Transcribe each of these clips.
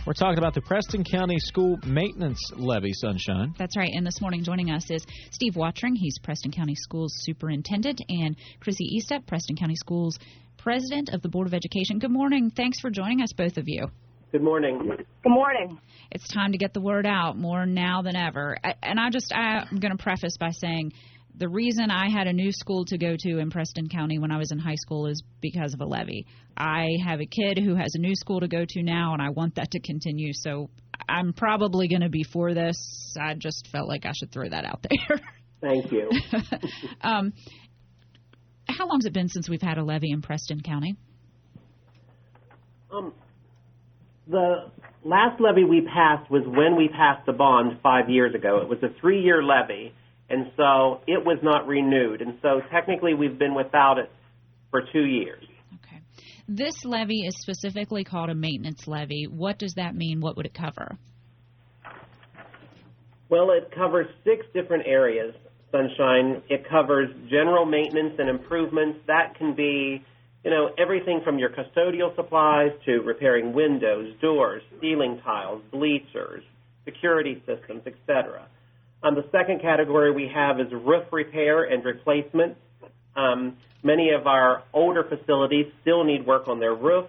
We're talking about the Preston County School Maintenance Levy, Sunshine. That's right. And this morning joining us is Steve Watring. He's Preston County Schools Superintendent, and Chrissy Estep, Preston County Schools President of the Board of Education. Good morning. Thanks for joining us, both of you. Good morning. Good morning. It's time to get the word out more now than ever. I'm going to preface by saying the reason I had a new school to go to in Preston County when I was in high school is because of a levy. I have a kid who has a new school to go to now, and I want that to continue. So I'm probably going to be for this. I just felt like I should throw that out there. Thank you. How long has it been since we've had a levy in Preston County? The last levy we passed was when we passed the bond 5 years ago. It was a 3-year levy, and so it was not renewed. And so technically we've been without it for 2 years. Okay. This levy is specifically called a maintenance levy. What does that mean? What would it cover? Well, it covers 6 different areas, Sunshine. It covers general maintenance and improvements. That can be, everything from your custodial supplies to repairing windows, doors, ceiling tiles, bleachers, security systems, etc. The second category we have is roof repair and replacement. Many of our older facilities still need work on their roof.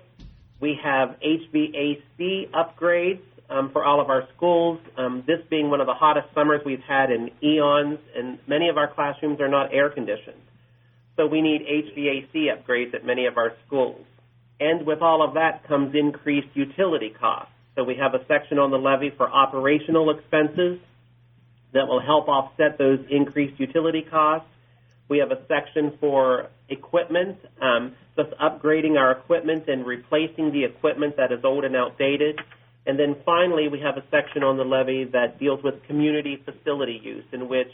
We have HVAC upgrades for all of our schools, this being one of the hottest summers we've had in eons, and many of our classrooms are not air conditioned. So we need HVAC upgrades at many of our schools. And with all of that comes increased utility costs. So we have a section on the levy for operational expenses that will help offset those increased utility costs. We have a section for equipment, just upgrading our equipment and replacing the equipment that is old and outdated. And then finally, we have a section on the levy that deals with community facility use, in which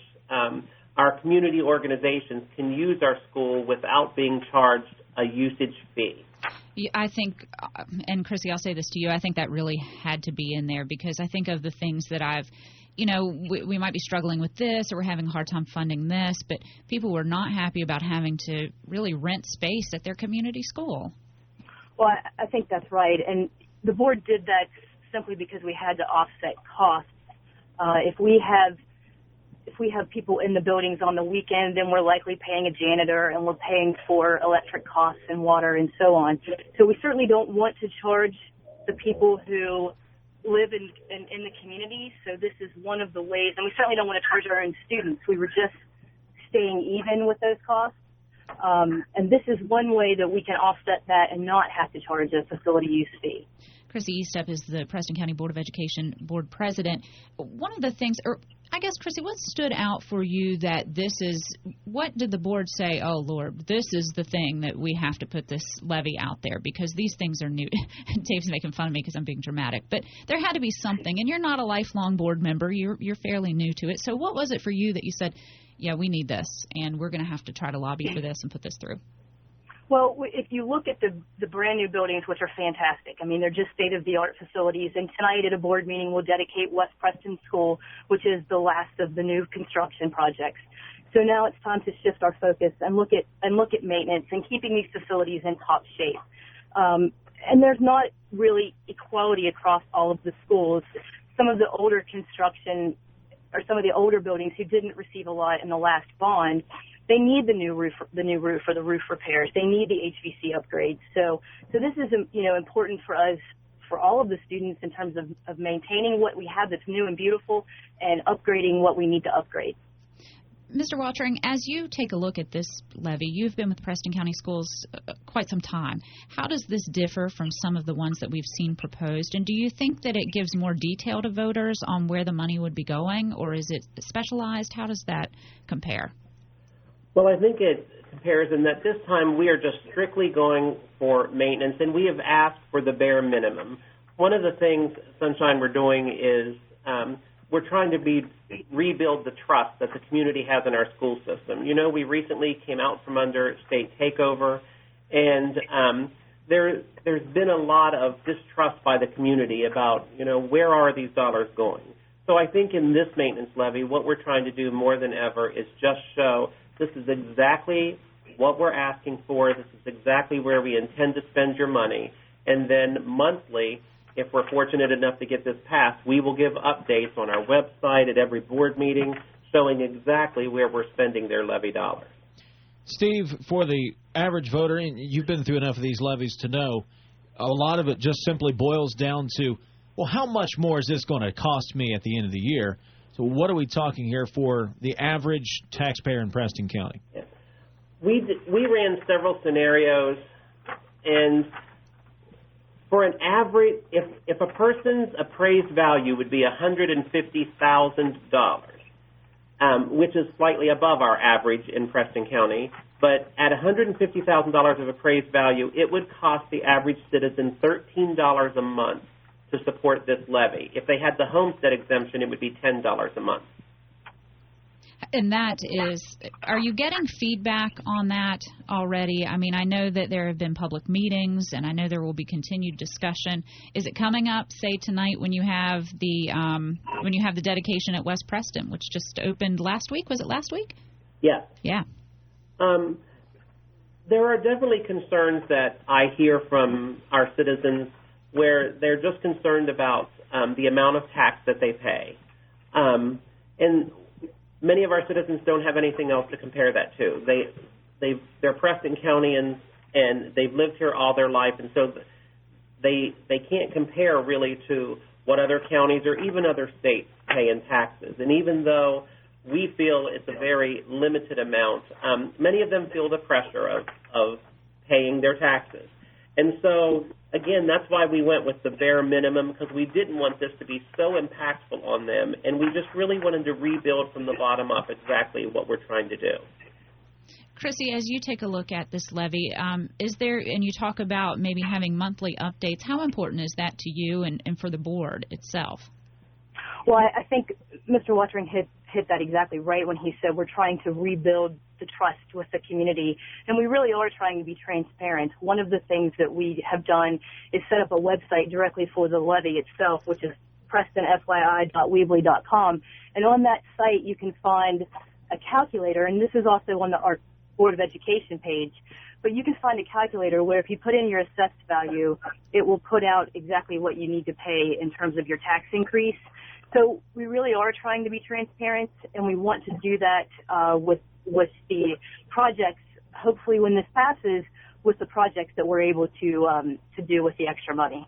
our community organizations can use our school without being charged a usage fee. I think, and Chrissy, I'll say this to you, I think that really had to be in there because I think of the things that we might be struggling with this or we're having a hard time funding this, but people were not happy about having to really rent space at their community school. Well, I think that's right. And the board did that simply because we had to offset costs. If we have people in the buildings on the weekend, then we're likely paying a janitor and we're paying for electric costs and water and so on. So we certainly don't want to charge the people who live in the community. So this is one of the ways, and we certainly don't want to charge our own students. We were just staying even with those costs. And this is one way that we can offset that and not have to charge a facility use fee. Chrissy Estep is the Preston County Board of Education Board President. One of the things, or I guess, Chrissy, what stood out for you that what did the board say, oh, Lord, this is the thing that we have to put this levy out there because these things are new. Dave's making fun of me because I'm being dramatic. But there had to be something, and you're not a lifelong board member. You're fairly new to it. So what was it for you that you said, yeah, we need this, and we're going to have to try to lobby for this and put this through? Well, if you look at the brand new buildings, which are fantastic, I mean, they're just state-of-the-art facilities. And tonight at a board meeting, we'll dedicate West Preston School, which is the last of the new construction projects. So now it's time to shift our focus and look at maintenance and keeping these facilities in top shape. And there's not really equality across all of the schools. Some of the older construction or some of the older buildings who didn't receive a lot in the last bond, they need the new roof or the roof repairs. They need the HVAC upgrades. So this is important for us, for all of the students, in terms of maintaining what we have that's new and beautiful and upgrading what we need to upgrade. Mr. Watring, as you take a look at this levy, you've been with Preston County Schools quite some time. How does this differ from some of the ones that we've seen proposed? And do you think that it gives more detail to voters on where the money would be going, or is it specialized? How does that compare? Well, I think it compares in that this time we are just strictly going for maintenance, and we have asked for the bare minimum. One of the things, Sunshine, we're doing is we're trying to rebuild the trust that the community has in our school system. We recently came out from under state takeover, and there's been a lot of distrust by the community about, where are these dollars going? So I think in this maintenance levy, what we're trying to do more than ever is just show this is exactly what we're asking for. This is exactly where we intend to spend your money. And then monthly, if we're fortunate enough to get this passed, we will give updates on our website at every board meeting showing exactly where we're spending their levy dollars. Steve, for the average voter, and you've been through enough of these levies to know, a lot of it just simply boils down to, well, how much more is this going to cost me at the end of the year? So what are we talking here for the average taxpayer in Preston County? Yeah. We ran several scenarios, and for an average, if a person's appraised value would be $150,000, which is slightly above our average in Preston County, but at $150,000 of appraised value, it would cost the average citizen $13 a month to support this levy. If they had the homestead exemption, it would be $10 a month. And that is, are you getting feedback on that already? I mean, I know that there have been public meetings, and I know there will be continued discussion. Is it coming up, say, tonight when you have the dedication at West Preston, which just opened last week? Was it last week? Yes. Yeah. There are definitely concerns that I hear from our citizens where they're just concerned about the amount of tax that they pay. And many of our citizens don't have anything else to compare that to. They're Preston Countyans, and they've lived here all their life, and so they can't compare really to what other counties or even other states pay in taxes. And even though we feel it's a very limited amount, many of them feel the pressure of paying their taxes. And so, again, that's why we went with the bare minimum, because we didn't want this to be so impactful on them, and we just really wanted to rebuild from the bottom up exactly what we're trying to do. Chrissy, as you take a look at this levy, is there, and you talk about maybe having monthly updates, how important is that to you and for the board itself? Well, I think Mr. Watering hit that exactly right when he said we're trying to rebuild the trust with the community, and we really are trying to be transparent. One of the things that we have done is set up a website directly for the levy itself, which is prestonfyi.weebly.com, and on that site you can find a calculator, and this is also on our Board of Education page, but you can find a calculator where if you put in your assessed value, it will put out exactly what you need to pay in terms of your tax increase. So we really are trying to be transparent, and we want to do that with the projects, hopefully when this passes, with the projects that we're able to do with the extra money.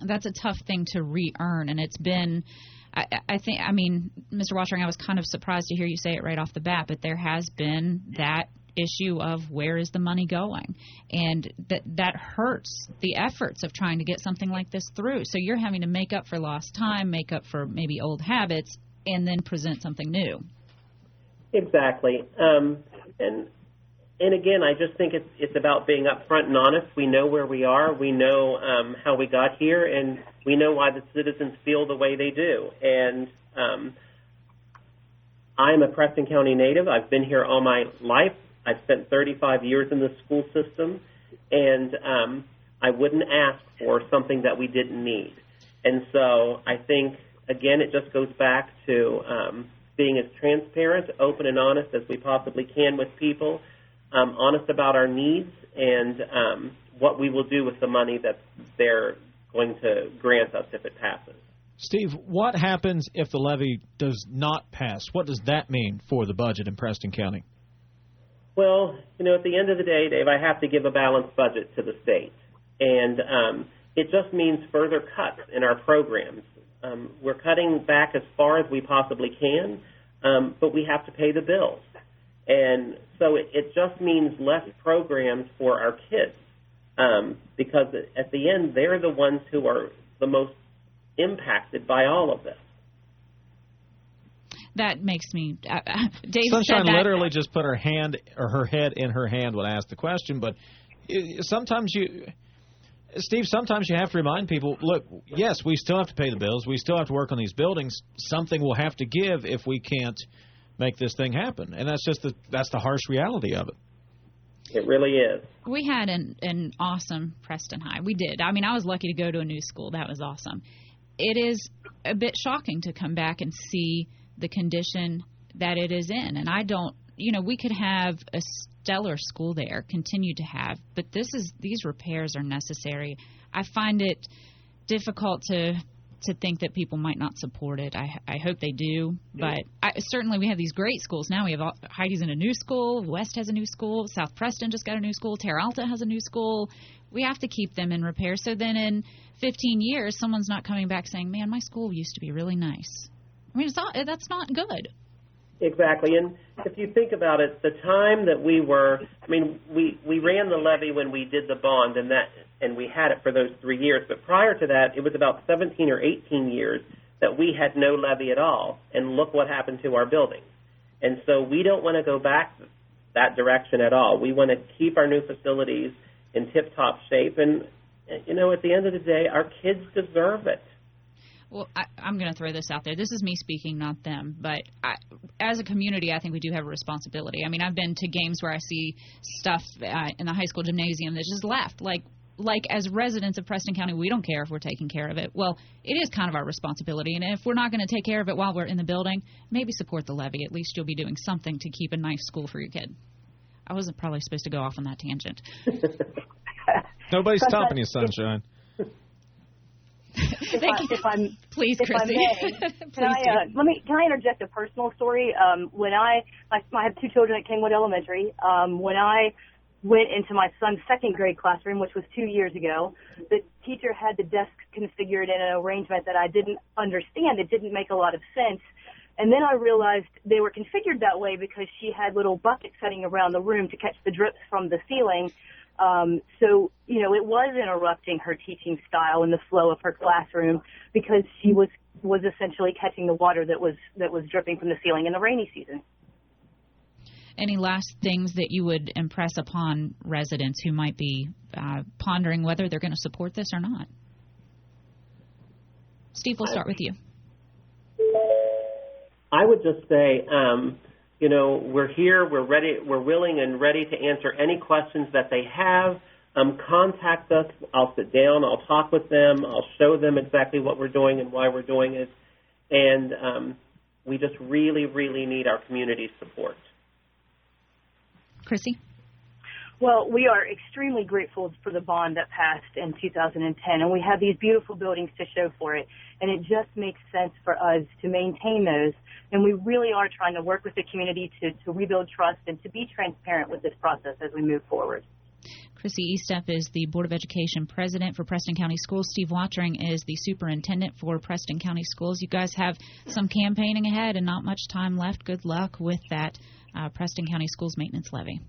That's a tough thing to re-earn, and it's been, I mean, Mr. Watering, I was kind of surprised to hear you say it right off the bat, but there has been that issue of where is the money going, and that hurts the efforts of trying to get something like this through. So you're having to make up for lost time, make up for maybe old habits, and then present something new. Exactly. And again, I just think it's about being upfront and honest. We know where we are. We know how we got here, and we know why the citizens feel the way they do. And I'm a Preston County native. I've been here all my life. I've spent 35 years in the school system, and I wouldn't ask for something that we didn't need. And so I think, again, it just goes back to being as transparent, open, and honest as we possibly can with people, honest about our needs and what we will do with the money that they're going to grant us if it passes. Steve, what happens if the levy does not pass? What does that mean for the budget in Preston County? Well, at the end of the day, Dave, I have to give a balanced budget to the state. And it just means further cuts in our programs. We're cutting back as far as we possibly can, but we have to pay the bills. And so it just means less programs for our kids because at the end, they're the ones who are the most impacted by all of this. That makes me. Dave Sunshine said that. Literally just put her hand or her head in her hand when I asked the question. But sometimes Steve, sometimes you have to remind people, look, yes, we still have to pay the bills. We still have to work on these buildings. Something will have to give if we can't make this thing happen. And that's just that's the harsh reality of it. It really is. We had an awesome Preston High. We did. I mean, I was lucky to go to a new school. That was awesome. It is a bit shocking to come back and see the condition that it is in. And I don't, we could have a stellar school there, continue to have, but these repairs are necessary. I find it difficult to think that people might not support it. I hope they do, but certainly we have these great schools now. We have Heidi's in a new school, West has a new school, South Preston just got a new school, Terra Alta has a new school. We have to keep them in repair, so then in 15 years, someone's not coming back saying, man, my school used to be really nice. I mean, that's not good. Exactly, and if you think about it, the time that we ran the levy when we did the bond, and we had it for those 3 years, but prior to that, it was about 17 or 18 years that we had no levy at all, and look what happened to our buildings. And so we don't want to go back that direction at all. We want to keep our new facilities in tip-top shape, and, you know, at the end of the day, our kids deserve it. Well, I'm going to throw this out there. This is me speaking, not them. But as a community, I think we do have a responsibility. I mean, I've been to games where I see stuff in the high school gymnasium that's just left. Like as residents of Preston County, we don't care if we're taking care of it. Well, it is kind of our responsibility. And if we're not going to take care of it while we're in the building, maybe support the levy. At least you'll be doing something to keep a nice school for your kid. I wasn't probably supposed to go off on that tangent. Nobody's stopping you, Sunshine. Please, Chrissy. If I may, can I interject a personal story? When I have two children at Kingwood Elementary. When I went into my son's second grade classroom, which was 2 years ago, the teacher had the desk configured in an arrangement that I didn't understand. It didn't make a lot of sense. And then I realized they were configured that way because she had little buckets setting around the room to catch the drips from the ceiling. So, you know, it was interrupting her teaching style and the flow of her classroom because she was essentially catching the water that was dripping from the ceiling in the rainy season. Any last things that you would impress upon residents who might be pondering whether they're going to support this or not? Steve, we'll start with you. I would just say, you know, we're here, we're ready, we're willing and ready to answer any questions that they have. Contact us. I'll sit down. I'll talk with them. I'll show them exactly what we're doing and why we're doing it. And we just really, really need our community's support. Chrissy? Well, we are extremely grateful for the bond that passed in 2010, and we have these beautiful buildings to show for it, and it just makes sense for us to maintain those, and we really are trying to work with the community to rebuild trust and to be transparent with this process as we move forward. Chrissy Estep is the Board of Education President for Preston County Schools. Steve Watchering is the Superintendent for Preston County Schools. You guys have some campaigning ahead and not much time left. Good luck with that Preston County Schools Maintenance Levy.